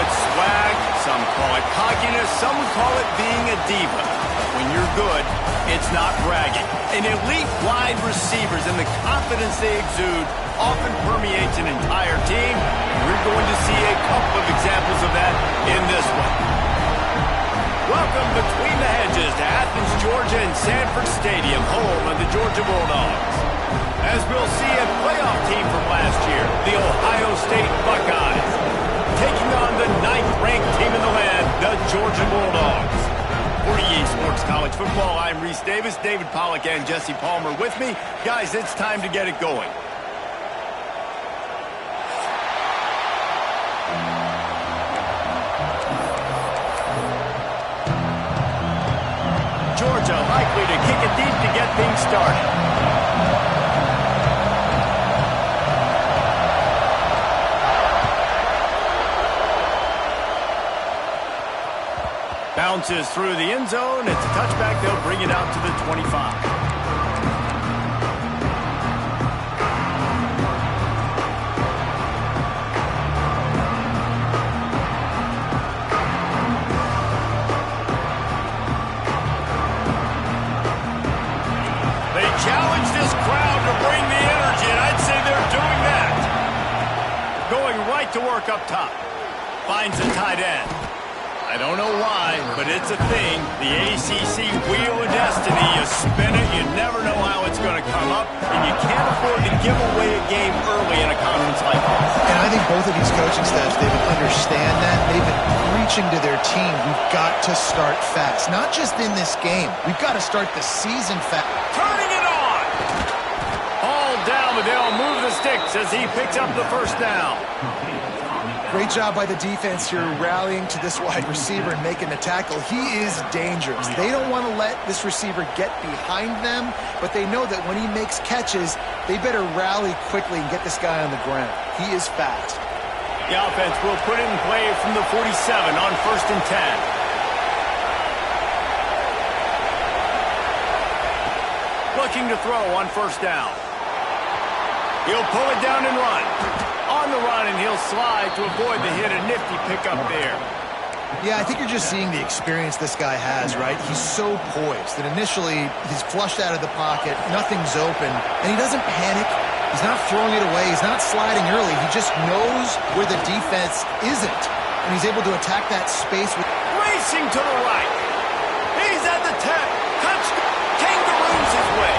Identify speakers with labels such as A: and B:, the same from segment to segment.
A: it swag, some call it cockiness, some would call it being a diva. But when you're good, it's not bragging. And elite wide receivers and the confidence they exude often permeates an entire team. We're going to see a couple of examples of that in this one. Welcome between the hedges to Athens, Georgia and Sanford Stadium, home of the Georgia Bulldogs. As we'll see a playoff team from last year, the Ohio State Buckeyes, taking on the 9th-ranked team in the land, the Georgia Bulldogs. For EA Sports College Football, I'm Reese Davis, David Pollack and Jesse Palmer with me. Guys, it's time to get it going. Georgia likely to kick it deep to get things started. Bounces through the end zone. It's a touchback. They'll bring it out to the 25. They challenge this crowd to bring the energy, and I'd say they're doing that. Going right to work up top. Finds a tight end. I don't know why, but it's a thing. The ACC Wheel of Destiny, you spin it, you never know how it's going to come up, and you can't afford to give away a game early in a conference like this.
B: And I think both of these coaching staffs, they would understand that. They've been preaching to their team, we've got to start fast. Not just in this game. We've got to start the season fast.
A: Turning it on! All down, but they'll move the sticks as he picks up the first down.
B: Great job by the defense here rallying to this wide receiver and making the tackle. He is dangerous. They don't want to let this receiver get behind them, but they know that when he makes catches, they better rally quickly and get this guy on the ground. He is fast.
A: The offense will put it in play from the 47 on 1st and 10. Looking to throw on 1st down. He'll pull it down and run. On the run, and he'll slide to avoid the hit. A nifty pickup there.
B: Yeah, I think you're just seeing the experience this guy has, right? He's so poised that initially he's flushed out of the pocket, nothing's open, and he doesn't panic. He's not throwing it away. He's not sliding early. He just knows where the defense isn't, and he's able to attack that space.
A: Racing to the right. He's at the 10. Kangaroos his way.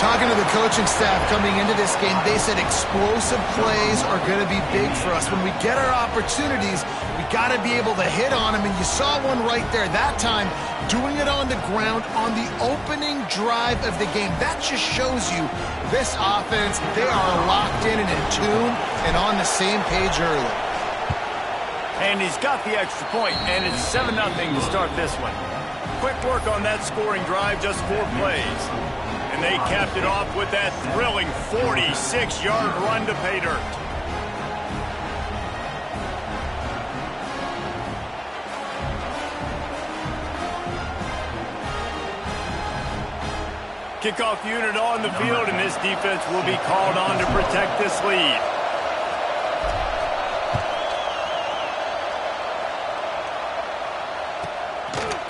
B: Talking to the coaching staff coming into this game, they said explosive plays are going to be big for us. When we get our opportunities, we got to be able to hit on them, and you saw one right there. That time, doing it on the ground on the opening drive of the game. That just shows you this offense, they are locked in and in tune and on the same page early.
A: And he's got the extra point, and it's 7-0 to start this one. Quick work on that scoring drive, just 4 plays. And they capped it off with that thrilling 46-yard run to pay dirt. Kickoff unit on the field, and this defense will be called on to protect this lead.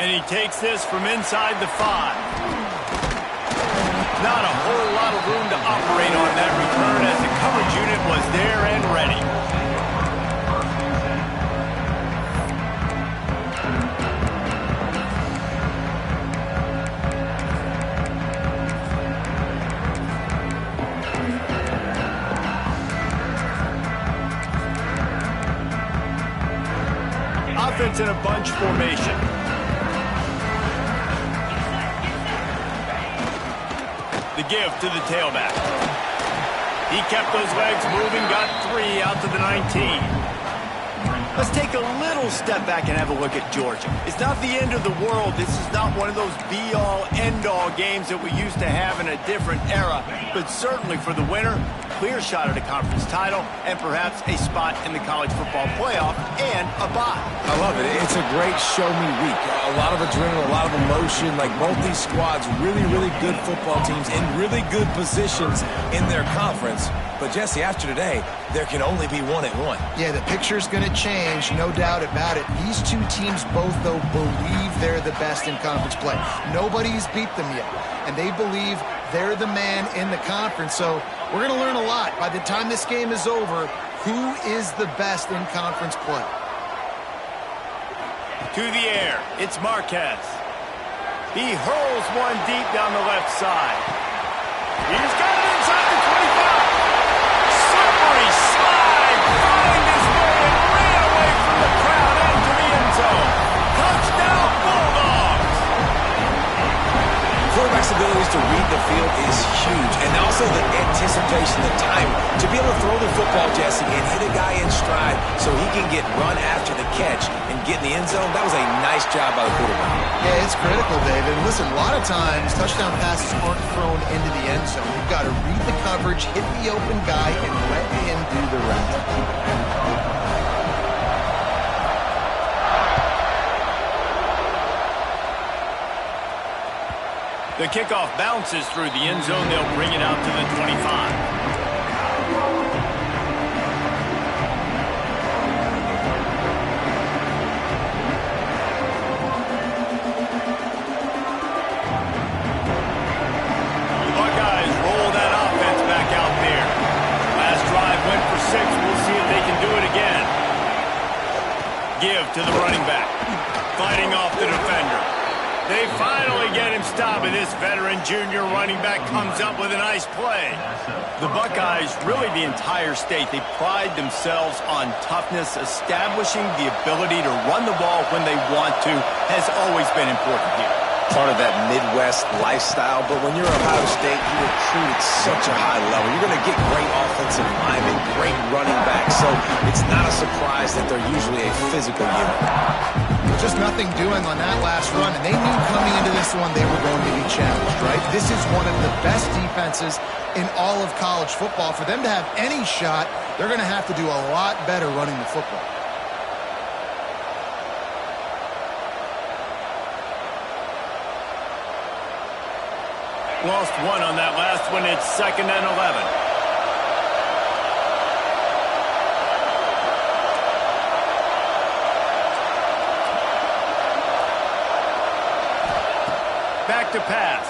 A: And he takes this from inside the 5. Not a whole lot of room to operate on that return as the coverage unit was there and ready. Offense in a bunch formation. The give to the tailback. He kept those legs moving, got 3 out to the 19. Let's take a little step back and have a look at Georgia. It's not the end of the world. This is not one of those be-all, end-all games that we used to have in a different era. But certainly for the winner, clear shot at a conference title and perhaps a spot in the college football playoff and a bye.
C: I love it. It's a great show-me week. A lot of adrenaline, a lot of emotion. Like both these squads, really, really good football teams in really good positions in their conference. But, Jesse, after today, there can only be one at one.
B: Yeah, the picture's going to change, no doubt about it. These two teams both, though, believe they're the best in conference play. Nobody's beat them yet, and they believe they're the man in the conference. So we're going to learn a lot. By the time this game is over, who is the best in conference play?
A: To the air, it's Marquez. He hurls one deep down the left side. He's got it inside the 25. Slippery slide, find his way and ran away from the crowd into the end zone. Touchdown, Bulldogs!
C: Quarterback's abilities to read the field is huge, and also the anticipation, the time to be able to throw the football, Jesse, and hit a guy in stride so he can get run after the catch and get in the end zone. That was a nice job by the quarterback.
B: Yeah, it's critical, David. Listen, a lot of times touchdown passes aren't thrown into the end zone. You've got to read the coverage, hit the open guy, and let him do the rest.
A: The kickoff bounces through the end zone. They'll bring it out to the 25. The Buckeyes roll that offense back out there. Last drive went for 6. We'll see if they can do it again. Give to the running back. Fighting off the defender. They finally get him stopped, and this veteran junior running back comes up with a nice play. The Buckeyes, really the entire state, they pride themselves on toughness. Establishing the ability to run the ball when they want to has always been important here.
C: Part of that Midwest lifestyle, but when you're Ohio State, you recruit at such a high level. You're going to get great offensive linemen, great running backs, so it's not a surprise that they're usually a physical unit.
B: Just nothing doing on that last run, and they knew coming into this one they were going to be challenged, right? This is one of the best defenses in all of college football. For them to have any shot, they're going to have to do a lot better running the football.
A: Lost one on that last one. It's 2nd and 11. Back to pass.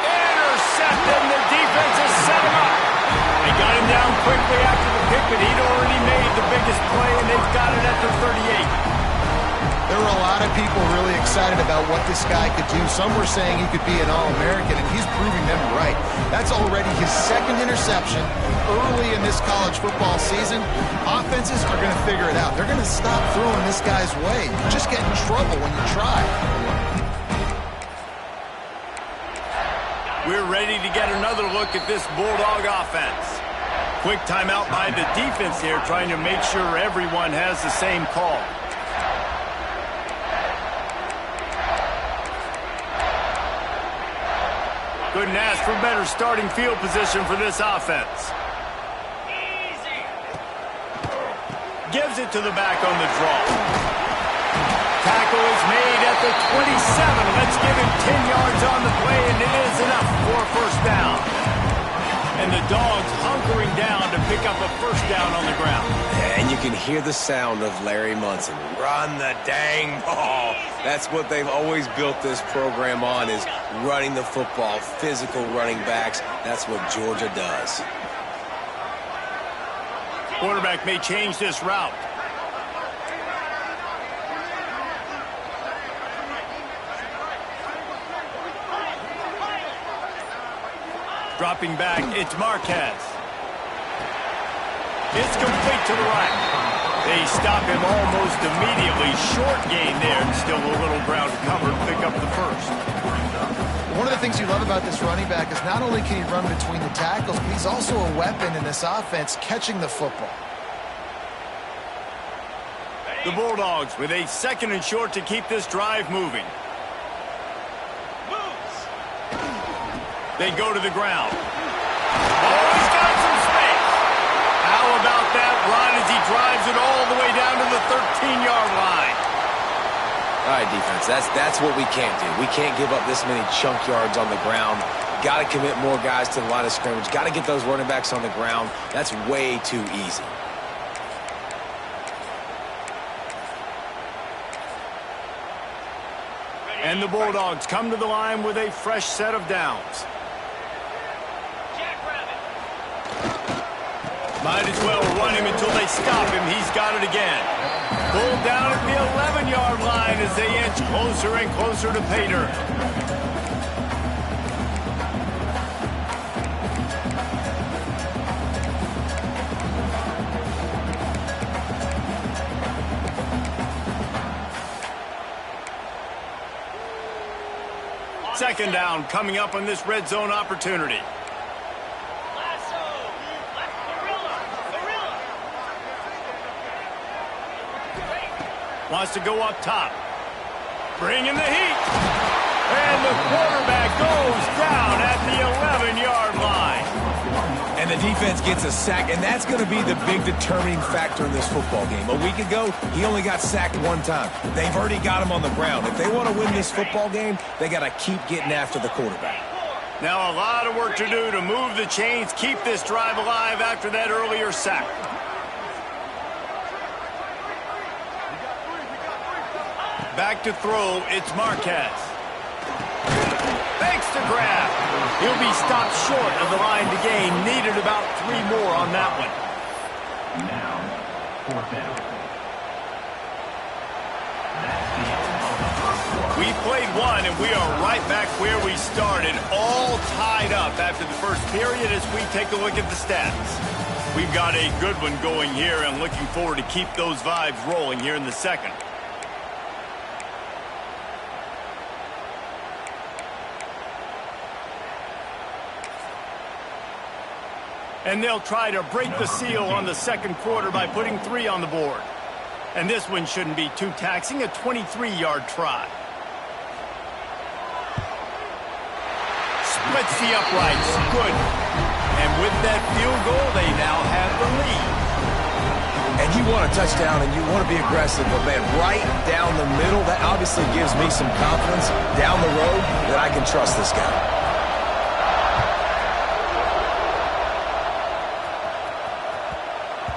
A: Intercepted, and the defense has set him up. They got him down quickly after the pick, but he'd already made the biggest play, and they've got it at the 38.
B: There were a lot of people really excited about what this guy could do. Some were saying he could be an All-American, and he's proving them right. That's already his 2nd interception early in this college football season. Offenses are going to figure it out. They're going to stop throwing this guy's way. You just get in trouble when you try.
A: We're ready to get another look at this Bulldog offense. Quick timeout by the defense here, trying to make sure everyone has the same call. Couldn't ask for better starting field position for this offense. Gives it to the back on the draw. Tackle is made at the 27. Let's give him 10 yards on the play, and it is enough for a first down. And the Dogs hunkering down to pick up a first down on the ground.
C: And you can hear the sound of Larry Munson. Run the dang ball. That's what they've always built this program on, is running the football, physical running backs. That's what Georgia does.
A: Quarterback may change this route. Dropping back, it's Marquez. It's complete to the right. They stop him almost immediately. Short gain there, and still a little ground covered. Pick up the first.
B: One of the things you love about this running back is not only can he run between the tackles, but he's also a weapon in this offense, catching the football.
A: The Bulldogs with a 2nd and short to keep this drive moving. They go to the ground. about that run as he drives it all the way down to the 13-yard line.
C: All right, defense, that's what we can't do. We can't give up this many chunk yards on the ground. Got to commit more guys to the line of scrimmage. Got to get those running backs on the ground. That's way too easy.
A: And the Bulldogs come to the line with a fresh set of downs. Might as well run him until they stop him. He's got it again. Pulled down at the 11-yard line as they inch closer and closer to pay dirt. Second down coming up on this red zone opportunity. Wants to go up top. Bring in the heat. And the quarterback goes down at the 11-yard line.
C: And the defense gets a sack, and that's going to be the big determining factor in this football game. A week ago, he only got sacked one time. They've already got him on the ground. If they want to win this football game, they got to keep getting after the quarterback.
A: Now a lot of work to do to move the chains, keep this drive alive after that earlier sack. Back to throw, it's Marquez. Fakes the grab. He'll be stopped short of the line to gain. Needed about 3 more on that one.
D: Now, fourth down.
A: We played one, and we are right back where we started, all tied up after the first period as we take a look at the stats. We've got a good one going here and looking forward to keep those vibes rolling here in the second. And they'll try to break the seal on the second quarter by putting 3 on the board. And this one shouldn't be too taxing, a 23-yard try. Splits the uprights. Good. And with that field goal, they now have the lead.
C: And you want a touchdown and you want to be aggressive, but man, right down the middle, that obviously gives me some confidence down the road that I can trust this guy.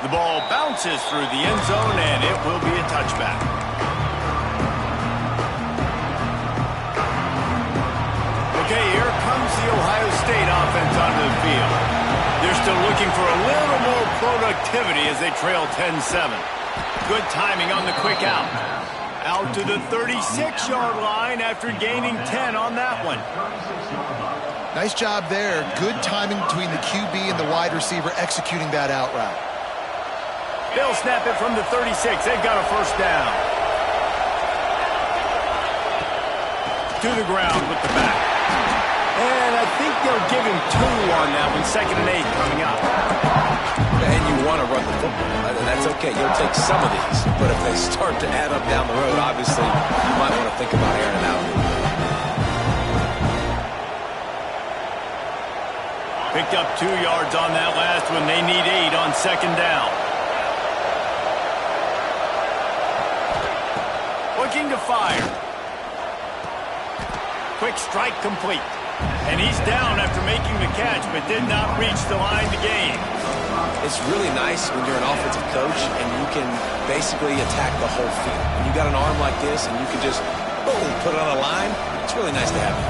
A: The ball bounces through the end zone, and it will be a touchback. Okay, here comes the Ohio State offense onto the field. They're still looking for a little more productivity as they trail 10-7. Good timing on the quick out. Out to the 36-yard line after gaining 10 on that one.
B: Nice job there. Good timing between the QB and the wide receiver executing that out route.
A: They'll snap it from the 36. They've got a first down. To the ground with the back. And I think they'll give him 2 on that one. 2nd and 8 coming up.
C: And you want to run the football. That's okay. You'll take some of these. But if they start to add up down the road, obviously, you might want to think about airing it out.
A: Picked up 2 yards on that last one. They need 8 on 2nd down. Looking to fire. Quick strike complete. And he's down after making the catch, but did not reach the line to gain.
C: It's really nice when you're an offensive coach and you can basically attack the whole field. When you got an arm like this and you can just, boom, put it on a line, it's really nice to have it.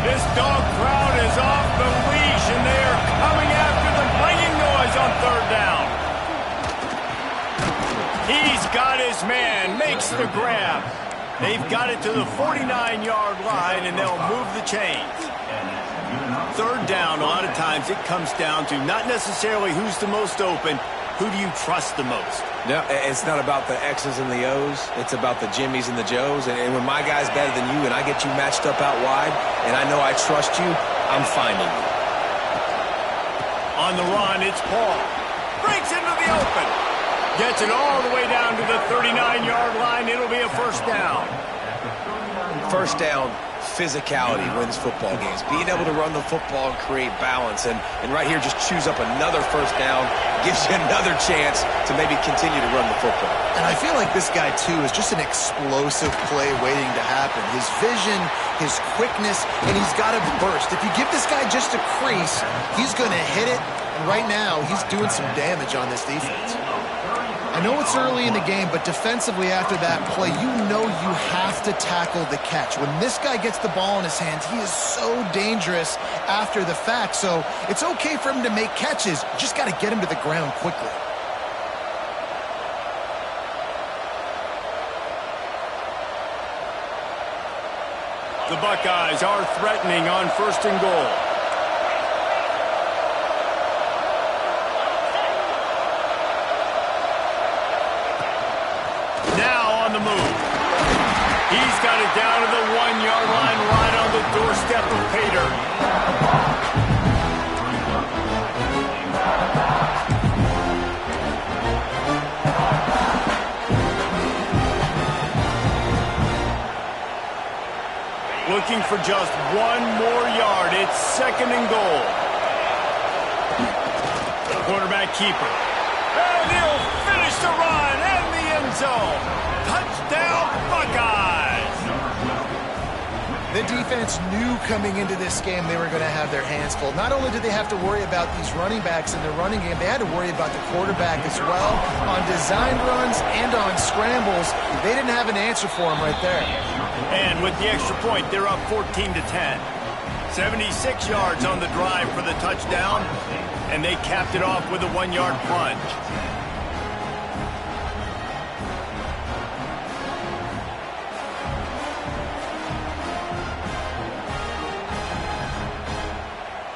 A: This dog crowd is off the leash, and they are coming after them, making noise on 3rd down. He's got his man, makes the grab. They've got it to the 49-yard line, and they'll move the chains. 3rd down, a lot of times it comes down to not necessarily who's the most open, who do you trust the most?
C: No, it's not about the X's and the O's. It's about the Jimmys and the Joes. And when my guy's better than you and I get you matched up out wide, and I know I trust you, I'm finding you.
A: On the run, it's Paul. Breaks into the open. Gets it all the way down to the 39-yard line. It'll be a first down.
C: First down, physicality wins football games. Being able to run the football and create balance. And right here, just choose up another first down, gives you another chance to maybe continue to run the football.
B: And I feel like this guy, too, is just an explosive play waiting to happen. His vision, his quickness, and he's got to burst. If you give this guy just a crease, he's going to hit it. And right now, he's doing some damage on this defense. I know it's early in the game, but defensively after that play, you know you have to tackle the catch. When this guy gets the ball in his hands, he is so dangerous after the fact. So it's okay for him to make catches. You just got to get him to the ground quickly.
A: The Buckeyes are threatening on 1st and goal. Now on the move. He's got it down to the 1-yard line right on the doorstep of Pater. Looking for just 1 more yard. It's 2nd and goal. Quarterback keeper. And he'll finish the run in the end zone. Touchdown, Buckeyes!
B: The defense knew coming into this game they were going to have their hands full. Not only did they have to worry about these running backs in their running game, they had to worry about the quarterback as well. On design runs and on scrambles, they didn't have an answer for him right there.
A: And with the extra point, they're up 14-10. 76 yards on the drive for the touchdown, and they capped it off with a 1-yard plunge.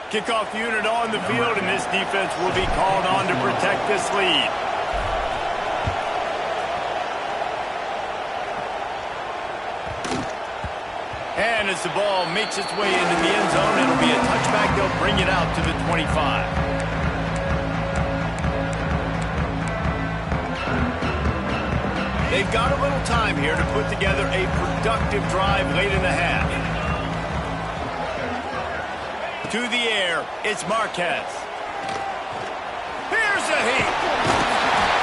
A: Kickoff unit on the field, and this defense will be called on to protect this lead. And as the ball makes its way into the end zone, it'll be a touchback. They'll bring it out to the 25. They've got a little time here to put together a productive drive late in the half. To the air, it's Marquez. Here's a heat.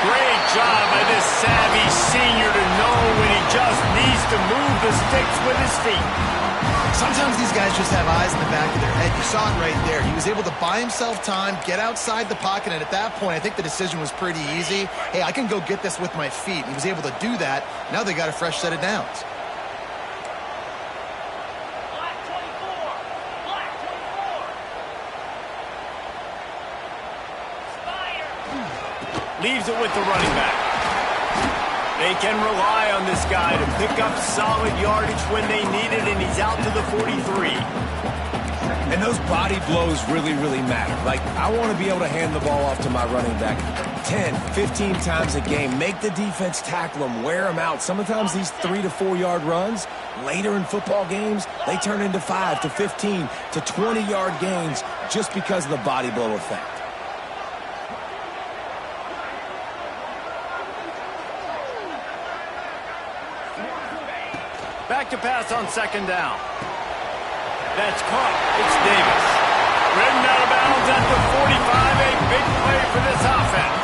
A: Great job by this savvy senior to know when he just needs to move the sticks with his feet.
B: Sometimes these guys just have eyes in the back of their head. You saw it right there. He was able to buy himself time, get outside the pocket, and at that point, I think the decision was pretty easy. Hey, I can go get this with my feet. He was able to do that. Now they got a fresh set of downs.
A: Leaves it with the running back. They can rely on this guy to pick up solid yardage when they need it, and he's out to the 43.
C: And those body blows really, really matter. Like, I want to be able to hand the ball off to my running back 10, 15 times a game. Make the defense tackle them, wear them out. Sometimes these 3 to 4 yard runs, later in football games, they turn into 5 to 15 to 20 yard gains just because of the body blow effect.
A: Back to pass on 2nd down. That's caught. It's Davis. Ridden out of bounds at the 45. A big play for this offense.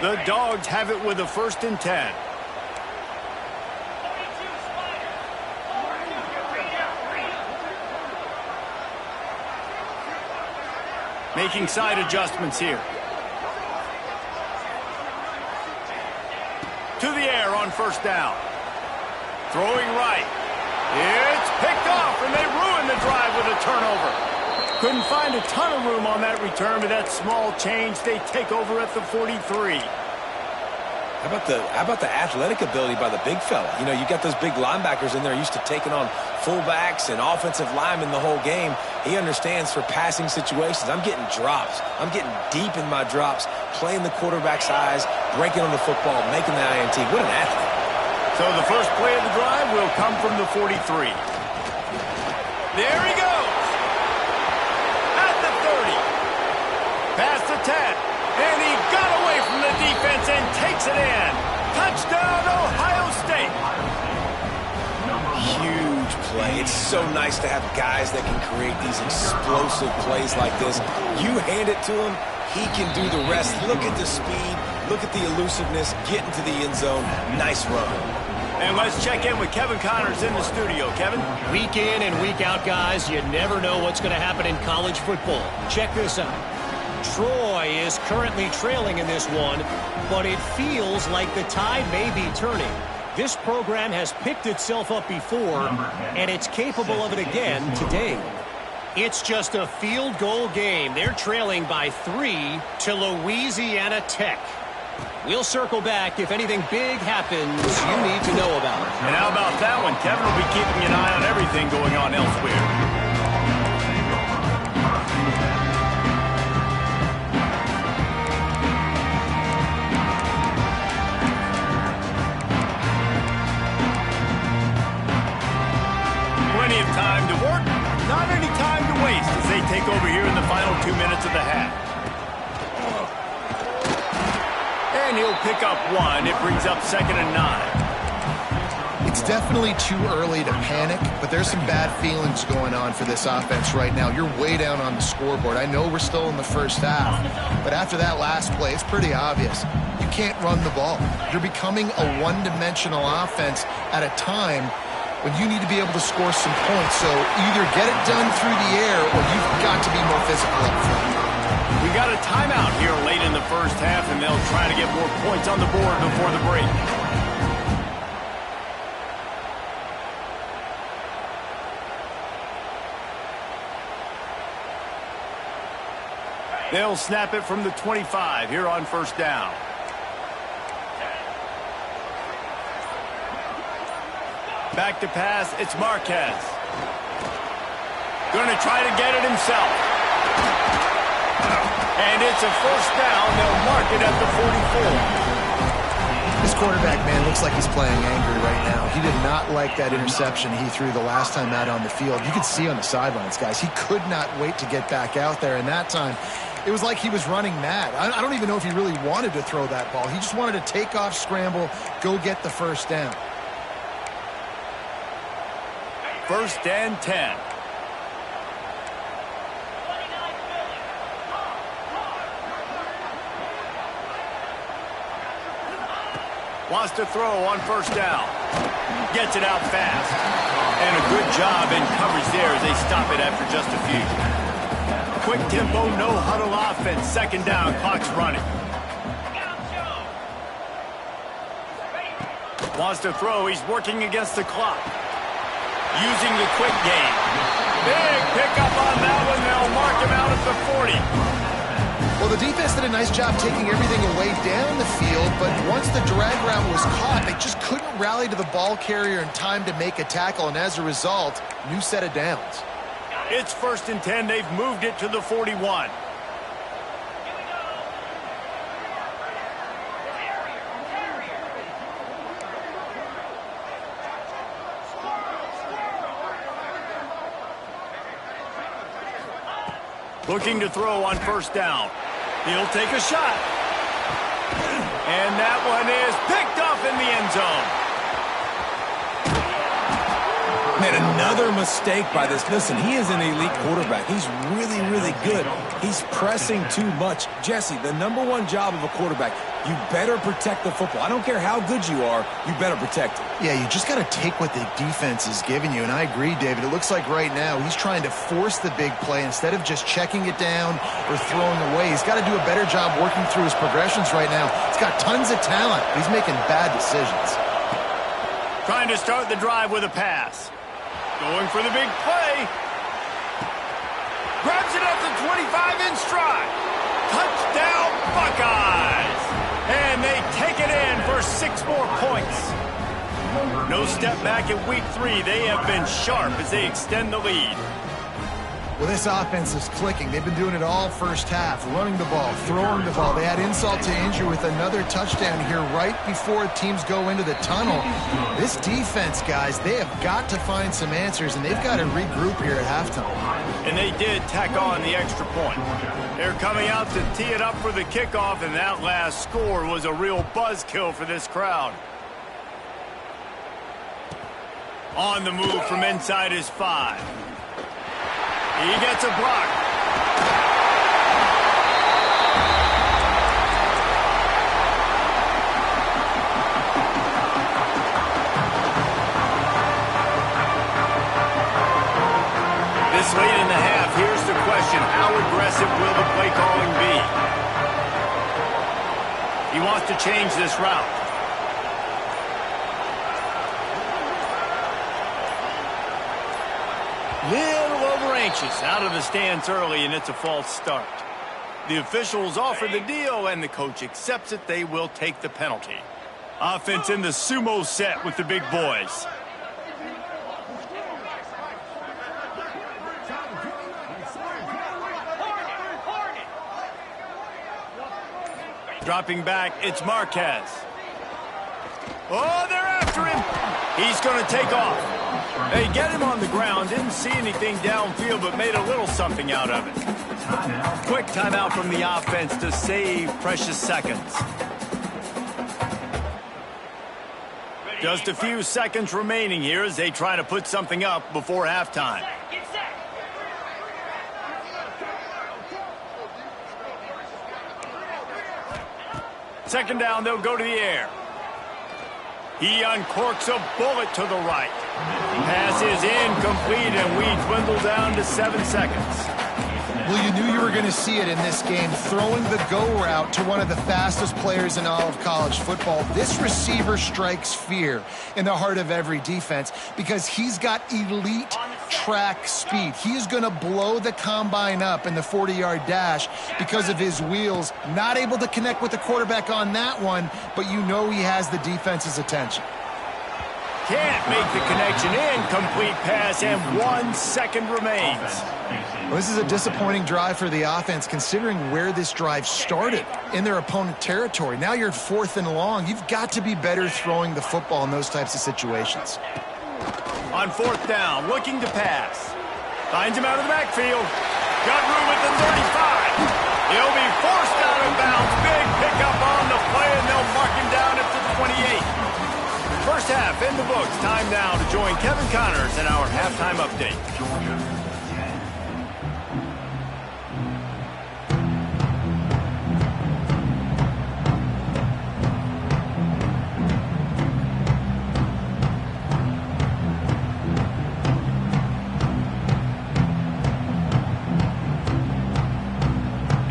A: The Dogs have it with a 1st and 10. Making side adjustments here. To the air on 1st down. Throwing right. It's picked off, and they ruin the drive with a turnover. Couldn't find a ton of room on that return, but that small change, they take over at the 43.
C: How about the athletic ability by the big fella? You know, you got those big linebackers in there used to taking on fullbacks and offensive linemen the whole game. He understands for passing situations. I'm getting drops. I'm getting deep in my drops, playing the quarterback's eyes, breaking on the football, making the INT. What an athlete.
A: So the first play of the drive will come from the 43. There he goes. At the 30. Past the 10. And he got away from the defense and takes it in. Touchdown, Ohio State.
C: Huge play. It's so nice to have guys that can create these explosive plays like this. You hand it to him, he can do the rest. Look at the speed. Look at the elusiveness. Get into the end zone. Nice run.
A: And let's check in with Kevin Connors in the studio. Kevin?
E: Week in and week out, guys, you never know what's going to happen in college football. Check this out. Troy is currently trailing in this one, but it feels like the tide may be turning. This program has picked itself up before, and it's capable of it again today. It's just a field goal game. They're trailing by 3 to Louisiana Tech. We'll circle back if anything big happens you need to know about.
A: And how about that one? Kevin will be keeping an eye on everything going on elsewhere. Plenty of time to work, not any time to waste as they take over here in the final 2 minutes of the half. And he'll pick up one. It brings up 2nd and 9.
B: It's definitely too early to panic, but there's some bad feelings going on for this offense right now. You're way down on the scoreboard. I know we're still in the first half, but after that last play, it's pretty obvious. You can't run the ball. You're becoming a one-dimensional offense at a time when you need to be able to score some points. So either get it done through the air or you've got to be more physical up front.
A: We got a timeout here late in the first half, and they'll try to get more points on the board before the break. They'll snap it from the 25 here on first down. Back to pass, it's Marquez. Going to try to get it himself. And it's a first down. They'll mark it at the 44.
B: This quarterback, man, looks like he's playing angry right now. He did not like that interception he threw the last time out on the field. You could see on the sidelines, guys, he could not wait to get back out there. And that time, it was like he was running mad. I don't even know if he really wanted to throw that ball. He just wanted to take off, scramble, go get the first down.
A: 1st and 10. Wants to throw on first down. Gets it out fast. And a good job in coverage there as they stop it after just a few. Quick tempo, no huddle offense. 2nd down, clock's running. Wants to throw, he's working against the clock. Using the quick game. Big pickup on that one. They'll mark him out at the 40.
B: Well, the defense did a nice job taking everything away down the field, but once the drag route was caught, they just couldn't rally to the ball carrier in time to make a tackle, and as a result, new set of downs.
A: It's 1st and 10. They've moved it to the 41. Looking to throw on first down. He'll take a shot. And that one is picked off in the end zone.
C: Man, another mistake by this. Listen, he is an elite quarterback. He's really, really good. He's pressing too much. Jesse, the #1 job of a quarterback, you better protect the football. I don't care how good you are, you better protect it.
B: Yeah, you just got to take what the defense is giving you, and I agree, David. It looks like right now he's trying to force the big play instead of just checking it down or throwing away. He's got to do a better job working through his progressions right now. He's got tons of talent. He's making bad decisions.
A: Trying to start the drive with a pass. Going for the big play. Grabs it at the 25 in stride. Touchdown, Buckeyes. And they take it in for 6 more points. No step back in week 3. They have been sharp as they extend the lead.
B: Well, this offense is clicking. They've been doing it all first half, running the ball, throwing the ball. They had insult to injury with another touchdown here right before teams go into the tunnel. This defense, guys, they have got to find some answers, and they've got to regroup here at halftime.
A: And they did tack on the extra point. They're coming out to tee it up for the kickoff, and that last score was a real buzzkill for this crowd. On the move from inside his 5. He gets a block. This late in the half, here's the question. How aggressive will the play calling be? He wants to change this route. Little over anxious, out of the stance early, and it's a false start. The officials offer the deal, and the coach accepts it. They will take the penalty. Offense in the sumo set with the big boys. Dropping back, it's Marquez. Oh, they're after him. He's going to take off. They get him on the ground, didn't see anything downfield, but made a little something out of it. Quick timeout from the offense to save precious seconds. Just a few seconds remaining here as they try to put something up before halftime. Second down, they'll go to the air. He uncorks a bullet to the right. Pass is incomplete, and we dwindle down to 7 seconds.
B: Well, you knew you were going to see it in this game, throwing the go route to one of the fastest players in all of college football. This receiver strikes fear in the heart of every defense because he's got elite track speed. He is going to blow the combine up in the 40-yard dash because of his wheels. Not able to connect with the quarterback on that one, but you know he has the defense's attention.
A: Can't make the connection. Incomplete pass, and 1 second remains.
B: Well, this is a disappointing drive for the offense considering where this drive started in their opponent territory. Now you're 4th and long. You've got to be better throwing the football in those types of situations.
A: On 4th down, looking to pass. Finds him out of the backfield. Got room at the 35. He'll be forced out of bounds. Big pickup on the play, and they'll mark him down at the 28. First half in the books. Time now to join Kevin Connors in our halftime update.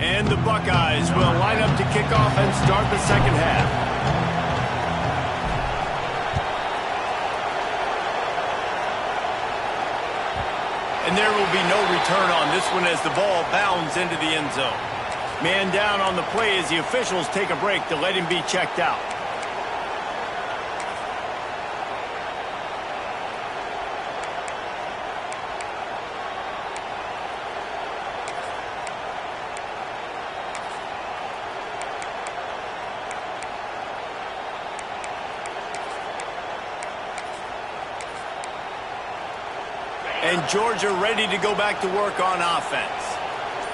A: And the Buckeyes will line up to kick off and start the second half. And there will be no return on this one as the ball bounds into the end zone. Man down on the play as the officials take a break to let him be checked out. And Georgia ready to go back to work on offense.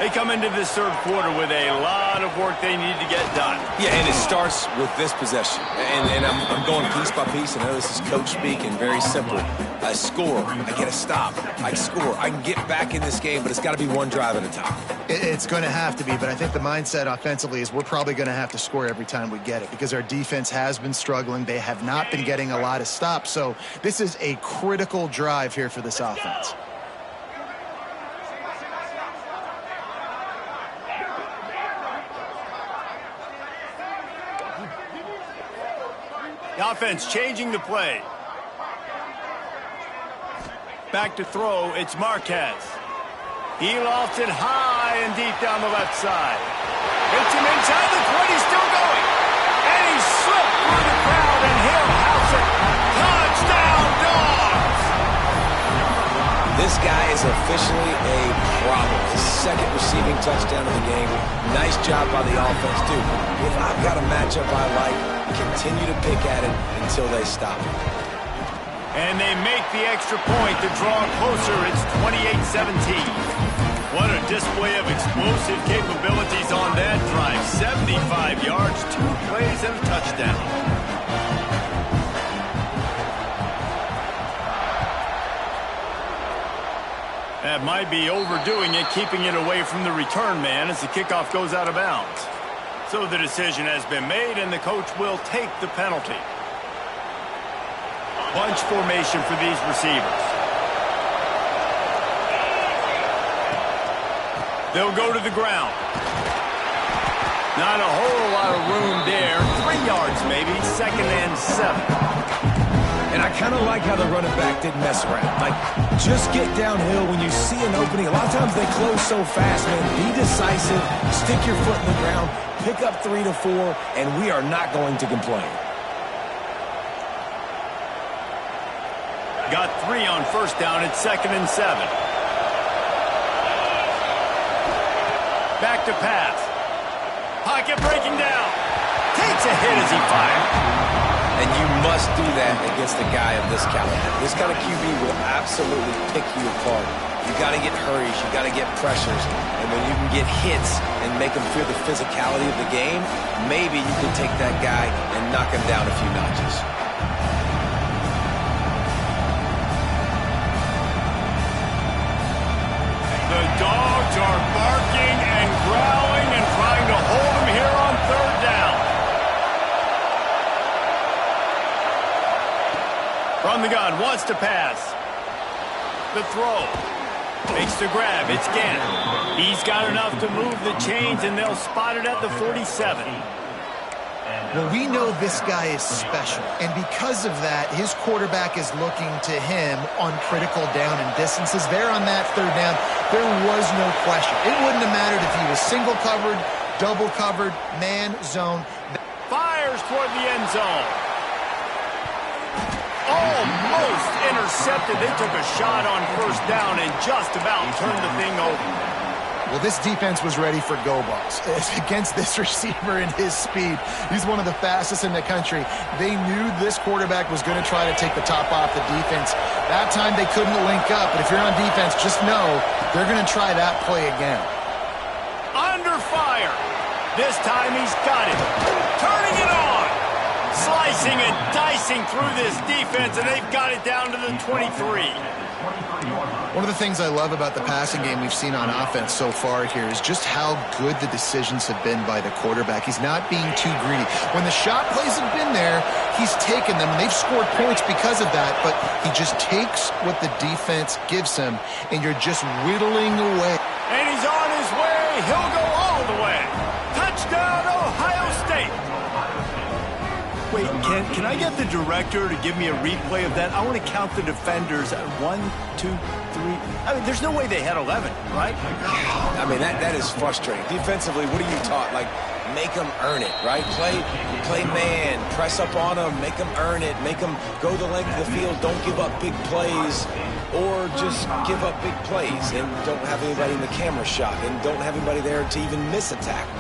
A: They come into this third quarter with a lot of work they need to get done.
C: Yeah, and it starts with this possession. And I'm going piece by piece. I know this is coach speak and very simple. I score. I get a stop. I score. I can get back in this game, but it's got to be one drive at a time.
B: It's going to have to be, but I think the mindset offensively is we're probably going to have to score every time we get it because our defense has been struggling. They have not been getting a lot of stops. So this is a critical drive here for this offense.
A: The offense changing the play. Back to throw, it's Marquez. He lofts it high and deep down the left side. Hits him inside the 20, still going. And he slipped through the crowd, and he'll house it. Touchdown, Dogs!
C: This guy is officially a problem. His second receiving touchdown of the game. Nice job by the offense, too. If I've got a matchup I like, continue to pick at it until they stop it.
A: And they make the extra point to draw closer. It's 28-17. What a display of explosive capabilities on that drive. 75 yards, 2 plays, and a touchdown. That might be overdoing it, keeping it away from the return man as the kickoff goes out of bounds. So the decision has been made, and the coach will take the penalty. Bunch formation for these receivers. They'll go to the ground. Not a whole lot of room there. 3 yards maybe, 2nd and 7.
C: And I kind of like how the running back didn't mess around. Like, just get downhill when you see an opening. A lot of times they close so fast, man. Be decisive, stick your foot in the ground, pick up 3 to 4, and we are not going to complain.
A: Got 3 on first down. It's 2nd and 7. Back to pass. Pocket breaking down. Takes a hit as he fires.
C: And you must do that against a guy of this caliber. This kind of QB will absolutely pick you apart. You got to get hurries. You got to get pressures. And when you can get hits and make them feel the physicality of the game, maybe you can take that guy and knock him down a few notches.
A: The dogs are barking and growling and trying to hold him here on 3rd down. From the gun, wants to pass. The throw. Makes the grab. It's Gannon. He's got enough to move the chains, and they'll spot it at the 47.
B: Well, we know this guy is special, and because of that, his quarterback is looking to him on critical down and distances. There on that 3rd down, there was no question. It wouldn't have mattered if he was single covered, double covered, man, zone.
A: Fires toward the end zone. Almost intercepted. They took a shot on first down and just about turned the thing over.
B: Well, this defense was ready for go balls. Against this receiver and his speed, he's one of the fastest in the country. They knew this quarterback was going to try to take the top off the defense. That time they couldn't link up, but if you're on defense, just know they're going to try that play again.
A: Under fire. This time he's got it. Turning it on. Slicing and dicing through this defense, and they've got it down to the 23.
B: One of the things I love about the passing game we've seen on offense so far here is just how good the decisions have been by the quarterback. He's not being too greedy. When the shot plays have been there, he's taken them, and they've scored points because of that, but he just takes what the defense gives him, and you're just whittling away.
A: And he's on his way. He'll go all the way. Touchdown, Ohio State. Wait, can I get the director to give me a replay of that? I want to count the defenders at 1, 2, 3. I mean, there's no way they had 11, right?
C: I mean, that is frustrating. Defensively, what are you taught? Like, make them earn it, right? Play man, press up on them, make them earn it, make them go the length of the field, don't give up big plays, or just give up big plays and don't have anybody in the camera shot and don't have anybody there to even miss a tackle.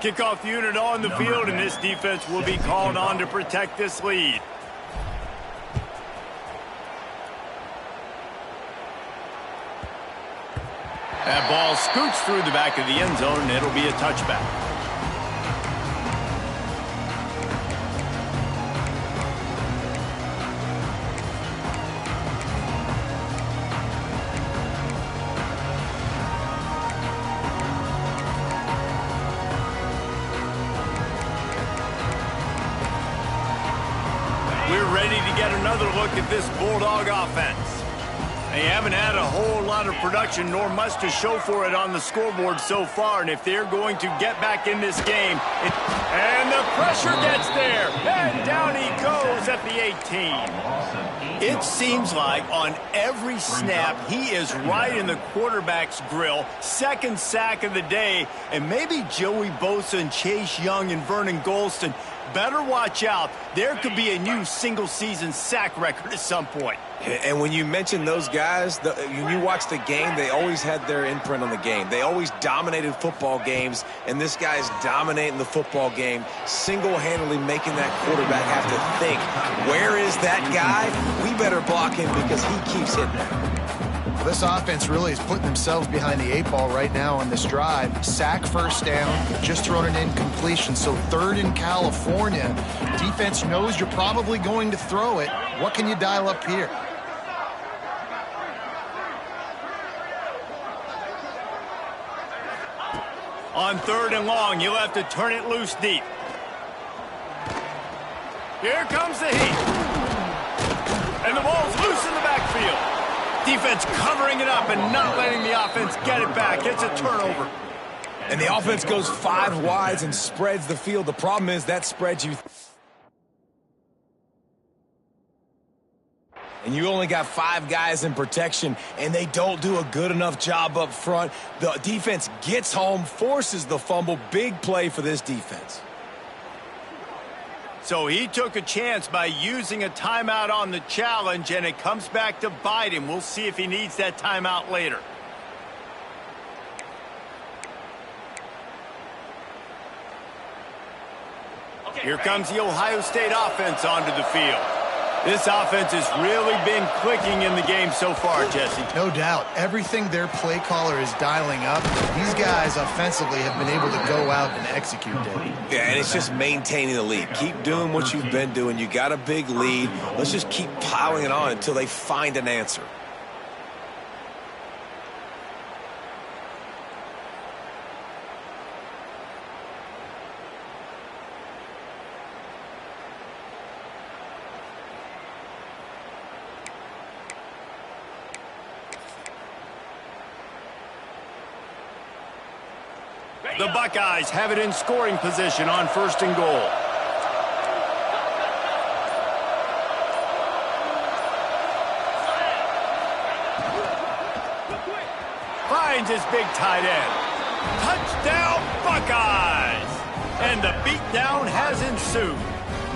A: Kickoff unit on the field, and this defense will be called on to protect this lead. That ball scoots through the back of the end zone, and it'll be a touchback. We're ready to get another look at this Bulldog offense. They haven't had a whole lot of production, nor much to show for it on the scoreboard so far. And if they're going to get back in this game, and the pressure gets there, and down he goes at the 18. It seems like on every snap, he is right in the quarterback's grill. Second sack of the day, and maybe Joey Bosa and Chase Young and Vernon Golston, better watch out. There could be a new single-season sack record at some point.
C: And when you mention those guys, when you watch the game, they always had their imprint on the game. They always dominated football games, and this guy's dominating the football game, single-handedly making that quarterback have to think, where is that guy? We better block him because he keeps hitting it.
B: This offense really is putting themselves behind the 8 ball right now on this drive. Sack, first down, just thrown an incompletion, so 3rd in California. Defense knows you're probably going to throw it. What can you dial up here?
A: On 3rd and long, you'll have to turn it loose deep. Here comes the heat. And the ball's loose in the backfield. Defense covering it up and not letting the offense get it back. It's a turnover.
C: And the offense goes 5 wides and spreads the field. The problem is that spreads you. And you only got 5 guys in protection, and they don't do a good enough job up front. The defense gets home, forces the fumble. Big play for this defense.
A: So he took a chance by using a timeout on the challenge, and it comes back to bite him. We'll see if he needs that timeout later. Here comes the Ohio State offense onto the field. This offense has really been clicking in the game so far, Jesse.
B: No doubt. Everything their play caller is dialing up, these guys offensively have been able to go out and execute that.
C: Yeah, and it's just maintaining the lead. Keep doing what you've been doing. You got a big lead. Let's just keep piling it on until they find an answer.
A: The Buckeyes have it in scoring position on 1st and goal. Finds his big tight end. Touchdown, Buckeyes! And the beatdown has ensued.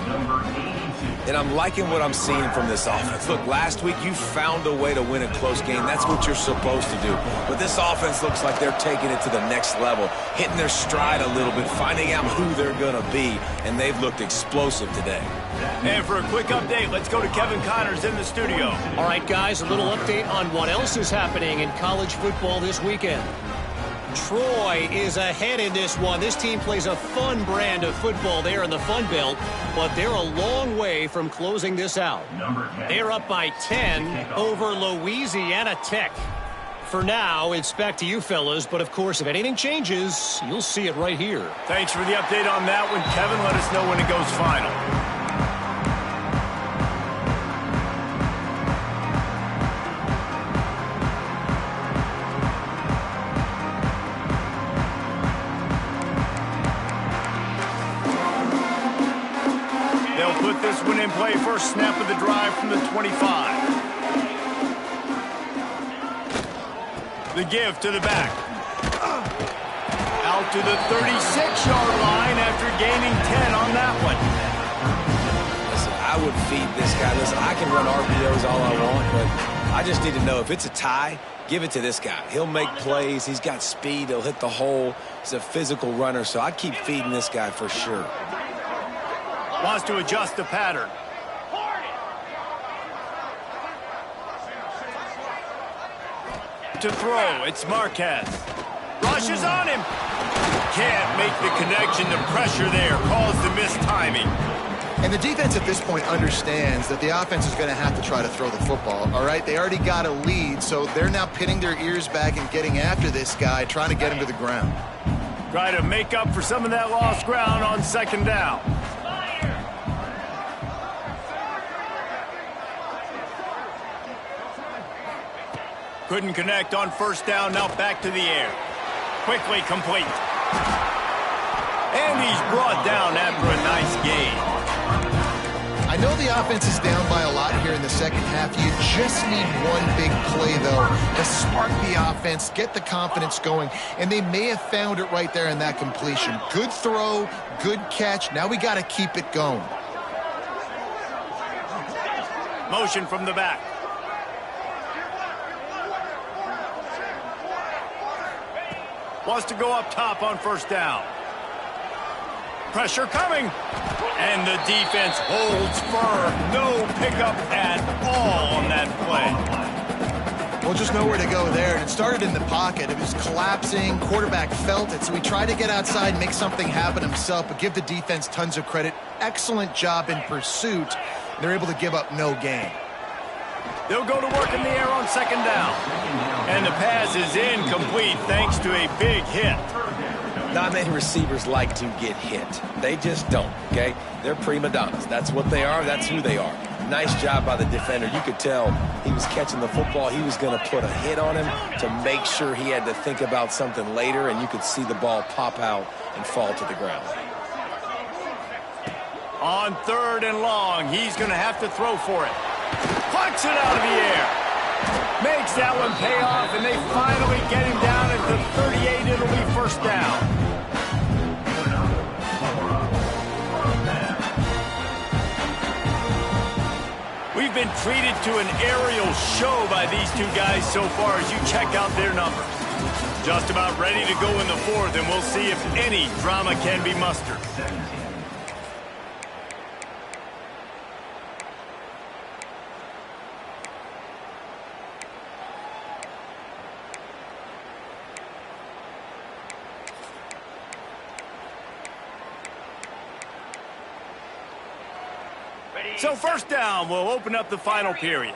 D: Number 82.
C: And I'm liking what I'm seeing from this offense. Look, last week you found a way to win a close game. That's what you're supposed to do. But this offense looks like they're taking it to the next level, hitting their stride a little bit, finding out who they're going to be, and they've looked explosive today.
A: And for a quick update, let's go to Kevin Connors in the studio.
E: All right, guys, a little update on what else is happening in college football this weekend. Troy is ahead in this one. This team plays a fun brand of football there in the Fun Belt, but they're a long way from closing this out. They're up by 10 over Louisiana Tech. For now, it's back to you fellas, but of course, if anything changes, you'll see it right here.
A: Thanks for the update on that one, Kevin. Let us know when it goes final. Put this one in play. First snap of the drive from the 25. The give to the back. Out to the 36-yard line after gaining 10 on that one.
C: Listen, I would feed this guy. Listen, I can run RPOs all I want, but I just need to know if it's a tie, give it to this guy. He'll make plays. He's got speed. He'll hit the hole. He's a physical runner, so I keep feeding this guy for sure.
A: Wants to adjust the pattern. To throw, it's Marquez. Rushes on him. Can't make the connection. The pressure there caused the missed timing.
B: And the defense at this point understands that the offense is going to have to try to throw the football, all right? They already got a lead, so they're now pinning their ears back and getting after this guy, trying to get him to the ground.
A: Try to make up for some of that lost ground on 2nd down. Couldn't connect on 1st down, now back to the air. Quickly complete. And he's brought down after a nice gain.
B: I know the offense is down by a lot here in the second half. You just need one big play, though, to spark the offense, get the confidence going, and they may have found it right there in that completion. Good throw, good catch. Now we got to keep it going.
A: Motion from the back. Wants to go up top on first down. Pressure coming. And the defense holds firm. No pickup at all on that play.
B: Well, just nowhere to go there. It started in the pocket. It was collapsing. Quarterback felt it, so he tried to get outside, make something happen himself, but give the defense tons of credit. Excellent job in pursuit. They're able to give up no gain.
A: They'll go to work in the air on second down. And the pass is incomplete thanks to a big hit.
C: Not many receivers like to get hit. They just don't, okay? They're prima donnas. That's what they are. That's who they are. Nice job by the defender. You could tell he was catching the football. He was going to put a hit on him to make sure he had to think about something later, and you could see the ball pop out and fall to the ground.
A: On third and long, he's going to have to throw for it. Plucks it out of the air. Makes that one pay off, and they finally get him down at the 38. It'll be first down. We've been treated to an aerial show by these two guys so far as you check out their numbers. Just about ready to go in the fourth, and we'll see if any drama can be mustered. So first down will open up the final period.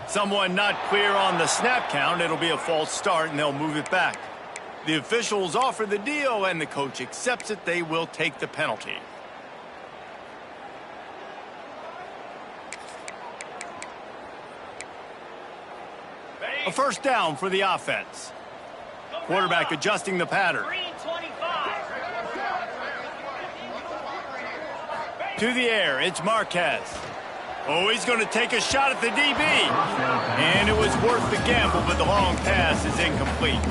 A: Someone not clear on the snap count. It'll be a false start, and they'll move it back. The officials offer the deal, and the coach accepts it. They will take the penalty. A first down for the offense. Quarterback adjusting the pattern. To the air, it's Marquez. Oh, he's going to take a shot at the DB. And it was worth the gamble, but the long pass is incomplete.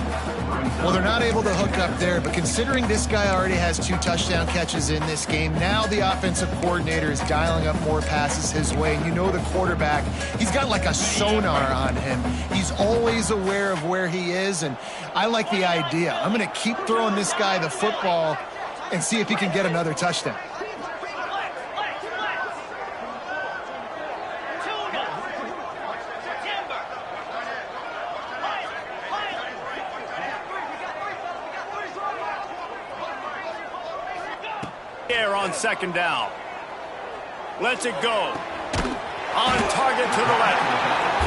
B: Well, they're not able to hook up there, but considering this guy already has 2 touchdown catches in this game, now the offensive coordinator is dialing up more passes his way. And you know the quarterback, he's got like a sonar on him. He's always aware of where he is, and I like the idea. I'm going to keep throwing this guy the football and see if he can get another touchdown.
A: On second down. Lets it go. On target to the left.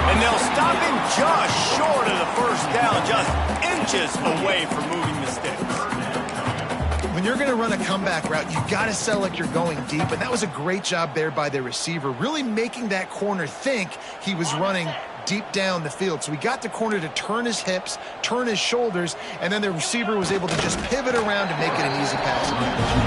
A: And they'll stop him just short of the first down, just inches away from moving the sticks.
B: When you're going to run a comeback route, you got to sell like you're going deep, and that was a great job there by the receiver, really making that corner think he was running deep down the field. So we got the corner to turn his hips, turn his shoulders, and then the receiver was able to just pivot around and make it an easy pass.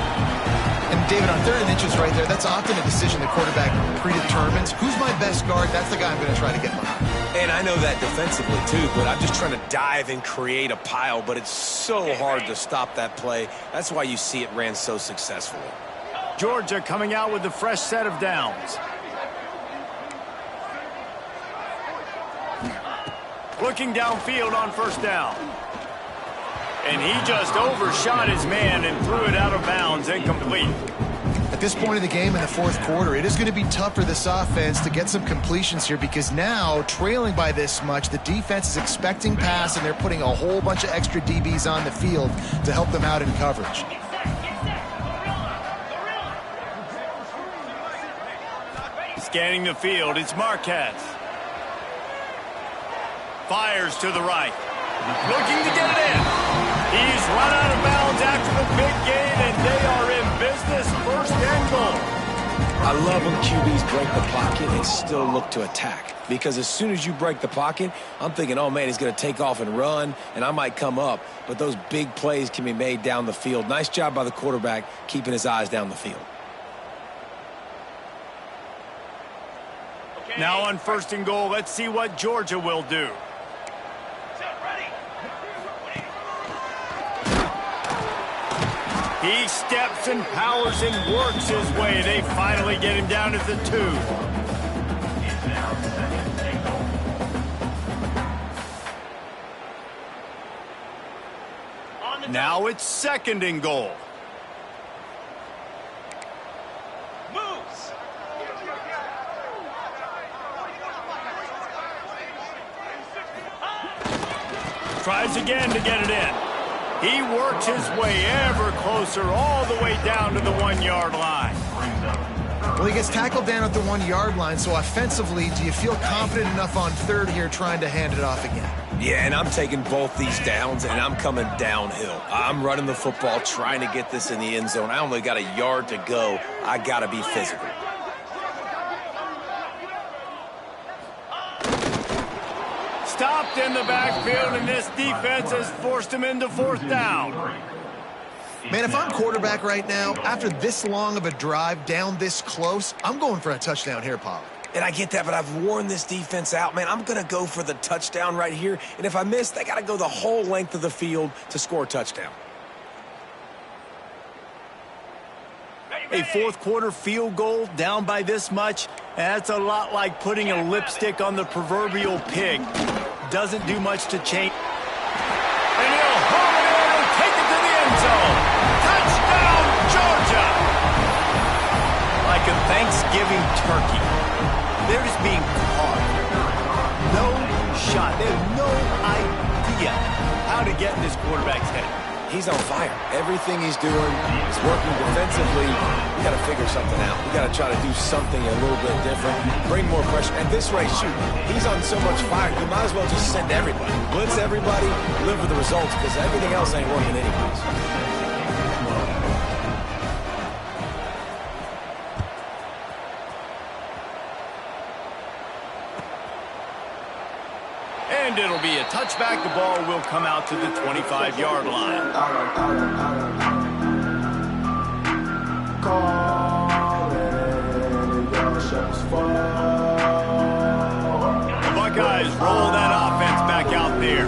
B: And David, on third and inches right there, that's often a decision the quarterback predetermines. Who's my best guard? That's the guy I'm going to try to get behind.
C: And I know that defensively, too, but I'm just trying to dive and create a pile, but it's so hard to stop that play. That's why you see it ran so successfully.
A: Georgia coming out with a fresh set of downs. Looking downfield on first down. And he just overshot his man and threw it out of bounds, incomplete.
B: At this point of the game in the fourth quarter, it is going to be tough for this offense to get some completions here because now, trailing by this much, the defense is expecting pass, and they're putting a whole bunch of extra DBs on the field to help them out in coverage.
A: Scanning the field, it's Marquez. Fires to the right. Looking to get it in. He's run out of bounds after the big gain, and they are in business. First and goal.
C: I love when QBs break the pocket and still look to attack. Because as soon as you break the pocket, I'm thinking, oh, man, he's going to take off and run, and I might come up. But those big plays can be made down the field. Nice job by the quarterback keeping his eyes down the field.
A: Now on 1st and goal, let's see what Georgia will do. He steps and powers and works his way. They finally get him down at the 2. Now it's 2nd and goal.
E: Moves.
A: Tries again to get it in. He works his way ever closer all the way down to the 1-yard line.
B: Well, he gets tackled down at the 1-yard line, so offensively, do you feel confident enough on 3rd here trying to hand it off again?
C: Yeah, and I'm taking both these downs, and I'm coming downhill. I'm running the football, trying to get this in the end zone. I only got a yard to go. I got to be physical.
A: Stopped in the backfield, and this defense has forced him into 4th down.
B: Man, if I'm quarterback right now, after this long of a drive down this close, I'm going for a touchdown here, Pollard.
C: And I get that, but I've worn this defense out, man. I'm going to go for the touchdown right here. And if I miss, they got to go the whole length of the field to score a touchdown.
A: A 4th quarter field goal down by this much, that's a lot like putting a lipstick on the proverbial pig. Doesn't do much to change. And he'll haul it in and take it to the end zone. Touchdown, Georgia! Like a Thanksgiving turkey. They're just being caught. No shot. They have no idea how to get in this quarterback's head.
C: He's on fire. Everything he's doing is working defensively. We got to figure something out. We got to try to do something a little bit different. Bring more pressure. At this rate, shoot, he's on so much fire, you might as well just send everybody. Blitz everybody, live with the results, because everything else ain't working anyways.
A: And it'll be a touchback. The ball will come out to the 25-yard line. The Buckeyes roll that offense back out there.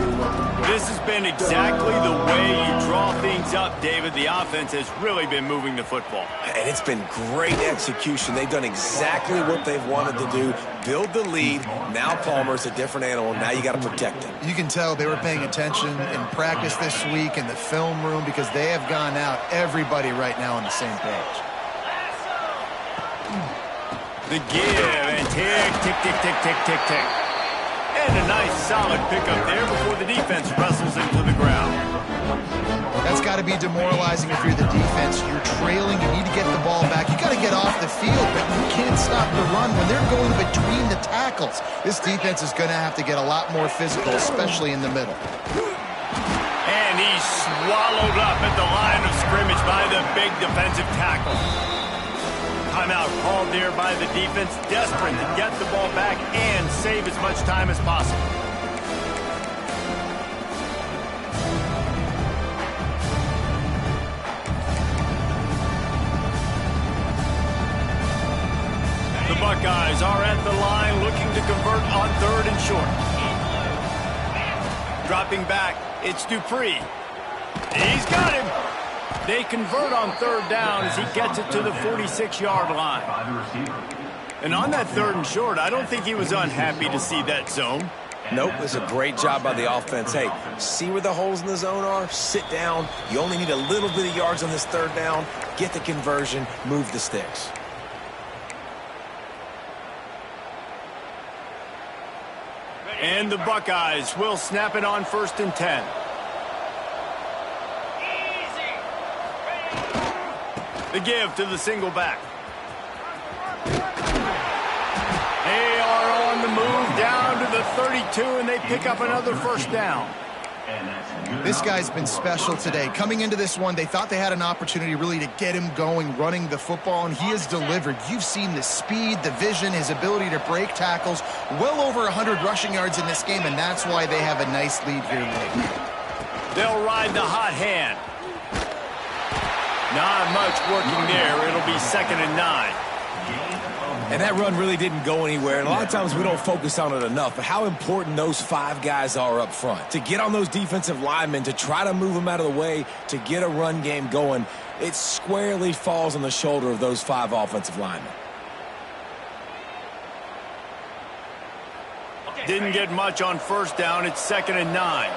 A: This has been exactly the way you draw things up, David. The offense has really been moving the football.
C: And it's been great execution. They've done exactly what they've wanted to do. Build the lead. Now Palmer's a different animal. Now you got to protect him.
B: You can tell they were paying attention in practice this week in the film room because they have gone out, everybody right now on the same page.
A: The give and tick, tick, tick, tick, tick, tick, tick. And a nice solid pickup there before the defense wrestles into the ground.
B: That's got to be demoralizing if you're the defense. You're trailing. You need to get the ball back. You got to get off the field, but you can't stop the run when they're going between the tackles. This defense is going to have to get a lot more physical, especially in the middle.
A: And he's swallowed up at the line of scrimmage by the big defensive tackle. Timeout called there by the defense, desperate to get the ball back and save as much time as possible. The Buckeyes are at the line looking to convert on 3rd and short. Dropping back, it's Dupree. He's got him. They convert on 3rd down as he gets it to the 46-yard line. And on that 3rd and short, I don't think he was unhappy to see that zone.
C: Nope, it's a great job by the offense. Hey, see where the holes in the zone are? Sit down. You only need a little bit of yards on this 3rd down. Get the conversion. Move the sticks.
A: And the Buckeyes will snap it on 1st and 10. The give to the single back. They are on the move down to the 32, and they pick up another 1st down.
B: This guy's been special today. Coming into this one, they thought they had an opportunity really to get him going, running the football, and he has delivered. You've seen the speed, the vision, his ability to break tackles. Well over 100 rushing yards in this game, and that's why they have a nice lead here late.
A: They'll ride the hot hand. Not much working there. It'll be 2nd and 9.
C: And that run really didn't go anywhere, and a lot of times we don't focus on it enough, but how important those 5 guys are up front. To get on those defensive linemen, to try to move them out of the way, to get a run game going, it squarely falls on the shoulder of those 5 offensive linemen.
A: Didn't get much on first down. It's 2nd and 9.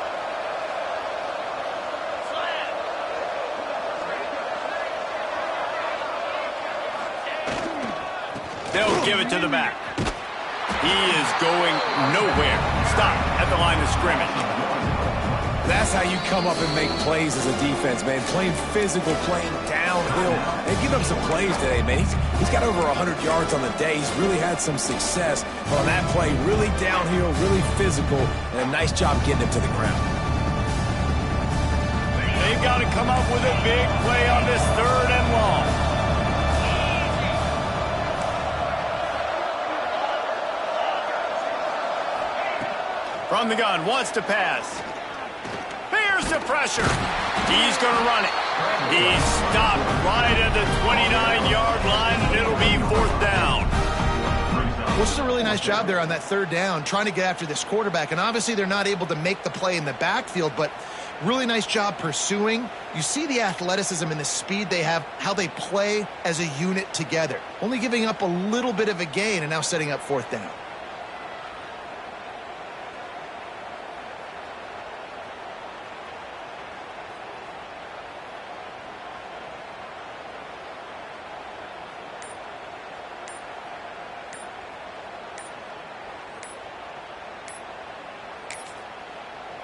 A: They'll give it to the back. He is going nowhere. Stop at the line of scrimmage.
C: That's how you come up and make plays as a defense, man. Playing physical, playing downhill. They give up some plays today, man. He's got over 100 yards on the day. He's really had some success. But on that play, really downhill, really physical, and a nice job getting him to the ground.
A: They've got to come up with a big play on this 3rd and long. From the gun, wants to pass. Here's the pressure. He's going to run it. He's stopped right at the 29-yard line, and it'll be 4th down.
B: Well, this is a really nice job there on that 3rd down, trying to get after this quarterback. And obviously they're not able to make the play in the backfield, but really nice job pursuing. You see the athleticism and the speed they have, how they play as a unit together. Only giving up a little bit of a gain and now setting up 4th down.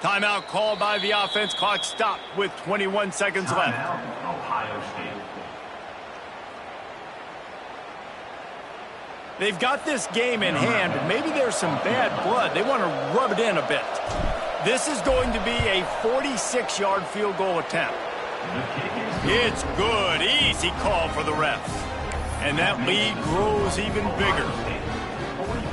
A: Timeout called by the offense. Clock stopped with 21 seconds left.
D: Ohio State.
A: They've got this game in hand, but maybe there's some bad blood. They want to rub it in a bit. This is going to be a 46-yard field goal attempt. It's good. Easy call for the refs. And that lead grows even bigger.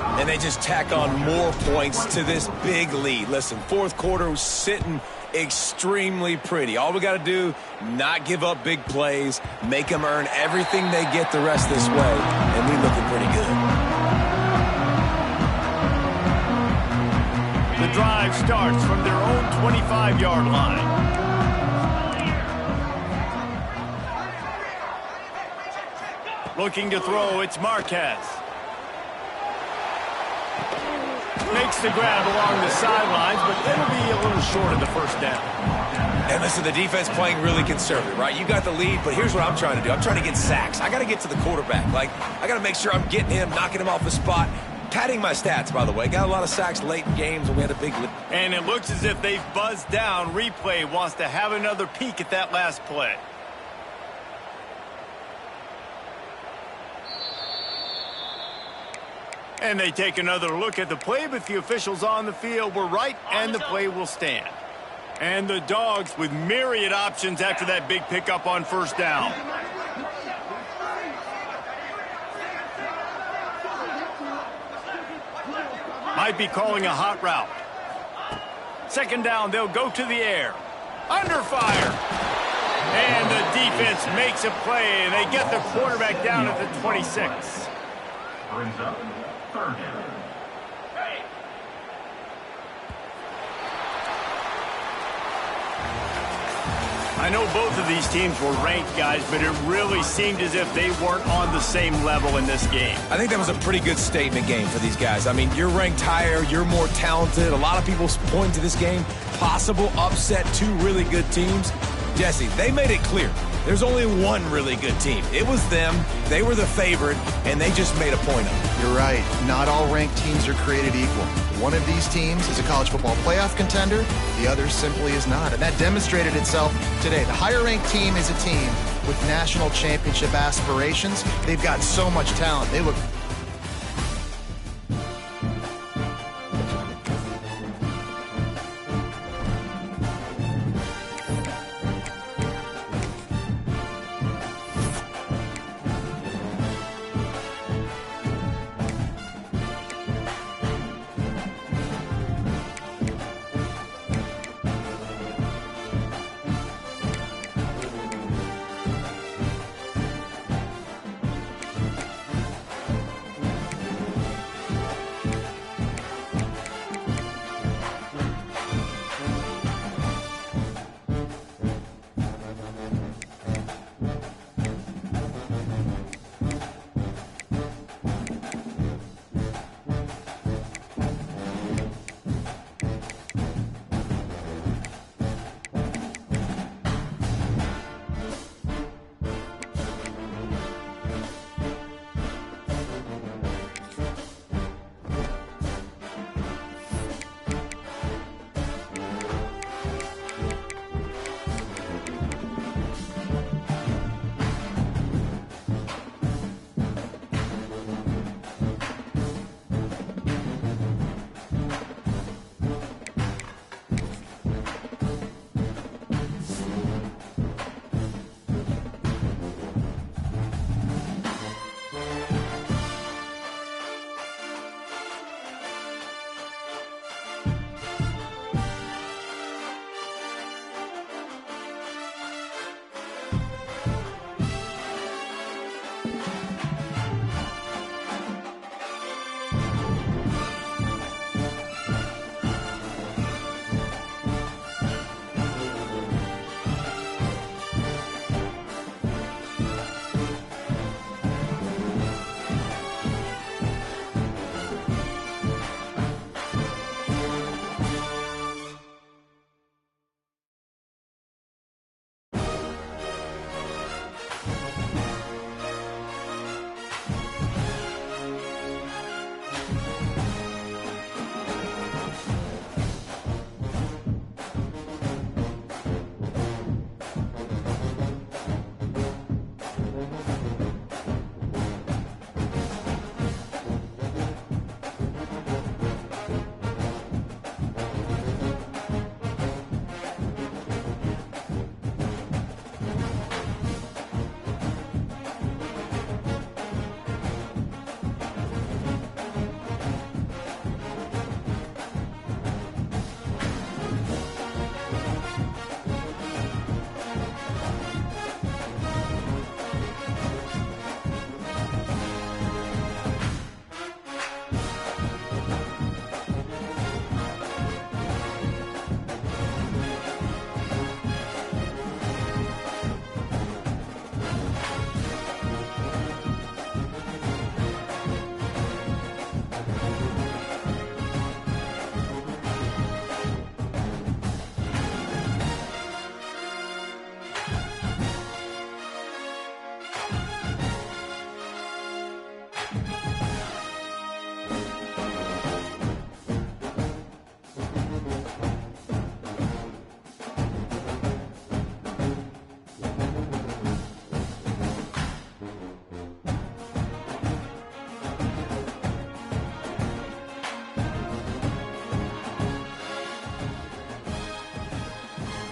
C: And they just tack on more points to this big lead. Listen, 4th quarter was sitting extremely pretty. All we got to do, not give up big plays, make them earn everything they get the rest this way, and we looking pretty good.
A: The drive starts from their own 25-yard line. Looking to throw, it's Marquez. Makes the grab along the sidelines, but it'll be a little short of the 1st down.
C: And listen, the defense playing really conservative, right? You got the lead, but here's what I'm trying to do. I'm trying to get sacks. I got to get to the quarterback. Like, I got to make sure I'm getting him, knocking him off the spot. Padding my stats, by the way. Got a lot of sacks late in games, and we had a big lead.
A: And it looks as if they've buzzed down. Replay wants to have another peek at that last play. And they take another look at the play, but the officials on the field were right, and the play will stand. And the Dogs with myriad options after that big pickup on 1st down. Might be calling a hot route. 2nd down, they'll go to the air. Under fire. And the defense makes a play, and they get the quarterback down at the 26.
D: Brings up 3rd down.
A: I know both of these teams were ranked, guys, but it really seemed as if they weren't on the same level in this game.
C: I think that was a pretty good statement game for these guys. I mean, you're ranked higher, you're more talented. A lot of people point to this game, possible upset, 2 really good teams. Jesse, they made it clear. There's only one really good team. It was them. They were the favorite, and they just made a point of it.
B: You're right. Not all ranked teams are created equal. One of these teams is a college football playoff contender. The other simply is not. And that demonstrated itself today. The higher-ranked team is a team with national championship aspirations. They've got so much talent. They look